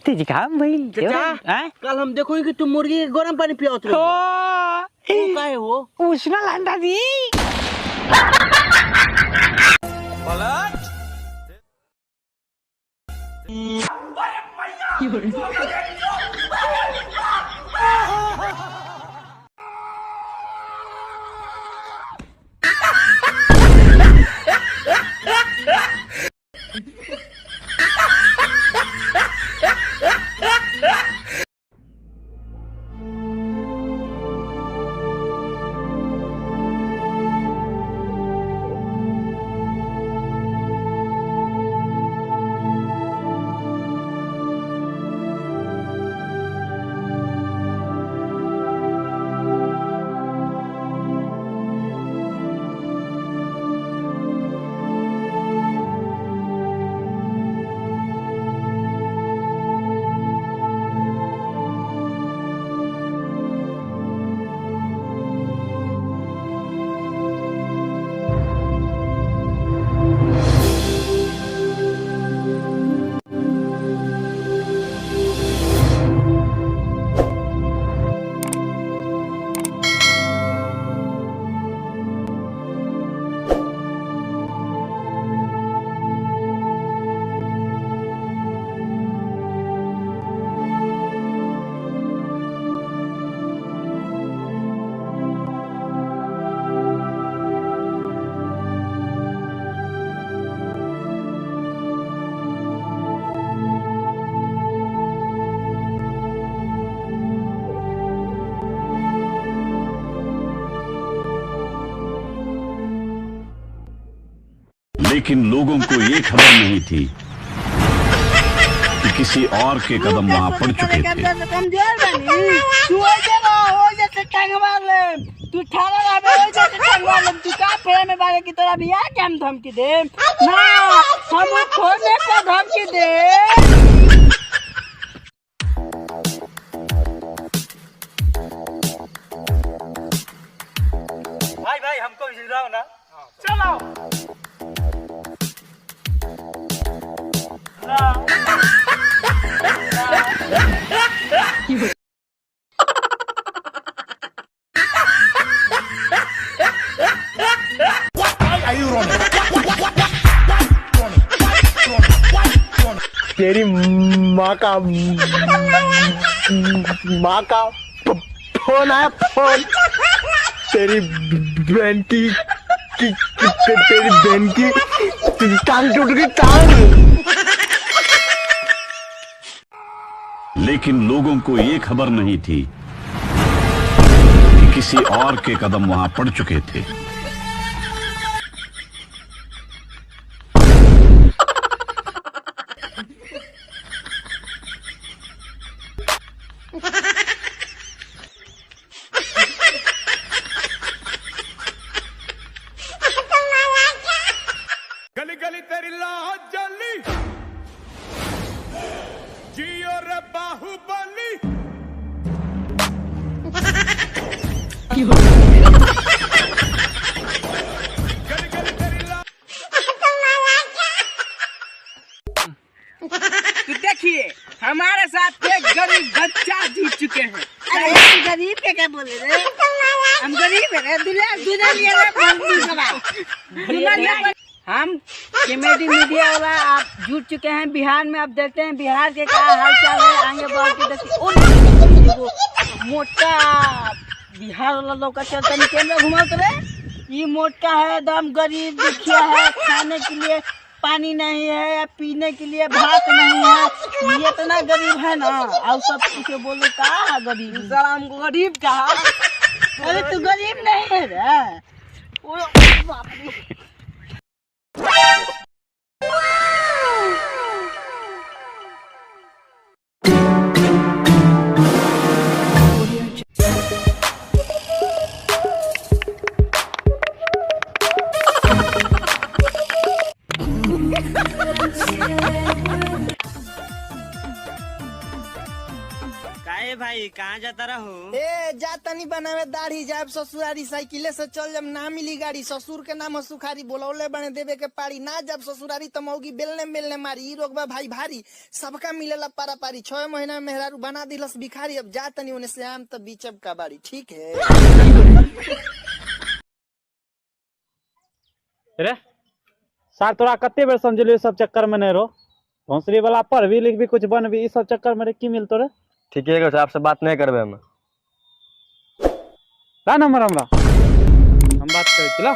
तेरी काम भाई कल हम देखो कि तुम मुर्गी के गरम पानी पियाओ हो काहे हो उसना लांडा दी पलट लेकिन लोगों को ये खबर नहीं थी कि किसी और के कदम वहां पड़ चुके थे। तू ठाड़ा रहे हो जैसे टंगवा ले तू का फेरे में बारे की तरह भी आ के हम धमकी दे ना हम खोने को धमकी दे भाई भाई हमको गिराओ ना चलो तेरी माँ का फोन आया फोन तेरी बहन की तेरी बहन की टांग टूट गई टांग। लेकिन लोगों को ये खबर नहीं थी कि किसी और के कदम वहां पड़ चुके थे। गली गली तेरी लाज जली जियो रे बाहुबली गली गली तेरी लाज देखिए हमारे साथ एक गरीब बच्चा जीत चुके हैं। अरे गरीब के क्या बोले रे हम गरीब है दुनिया हम कॉमेडी मीडिया वाला आप जुट चुके हैं बिहार में। अब देखते हैं बिहार के क्या हाल चाल है आगे बढ़ के देखिए मोटा बिहार वाला लोग का चलता नहीं कैमरा घुमा तो ये मोटा है एकदम गरीब दुखिया है खाने के लिए पानी नहीं है या पीने के लिए भात नहीं है ये इतना गरीब है ना और सब कुछ बोलो कहा गरीब सर हमको गरीब कहा अरे तू गरीब नहीं है रे बाप रे काहे भाई कहाँ जाता रहो? ए जा तनी बनावे दाढ़ी जाब ससुरारी साइकिले से चल जब ना मिली गाड़ी ससुर के नाम सुखारी बोलौले बने देवे के पाड़ी ना जब ससुरारी तो मौगी बेलने बेलने मारी ई रोगबा भाई भारी सबका मिलेला पारा पारी 6 महीना में मेहरारू बना दिलस भिखारी अब जा तनी उन्हें से आम तो बीचब का बाड़ी ठीक है। रे सार तोरा कते बेर समझलियो सब चक्कर में नहीं रहो भोंसरी वाला पढ़ भी लिख भी कुछ बन भी इस सब चक्कर में रे की मिलतो रे ठीक है आपसे बात नहीं करबे हम का नंबर हमरा हम बात करे चला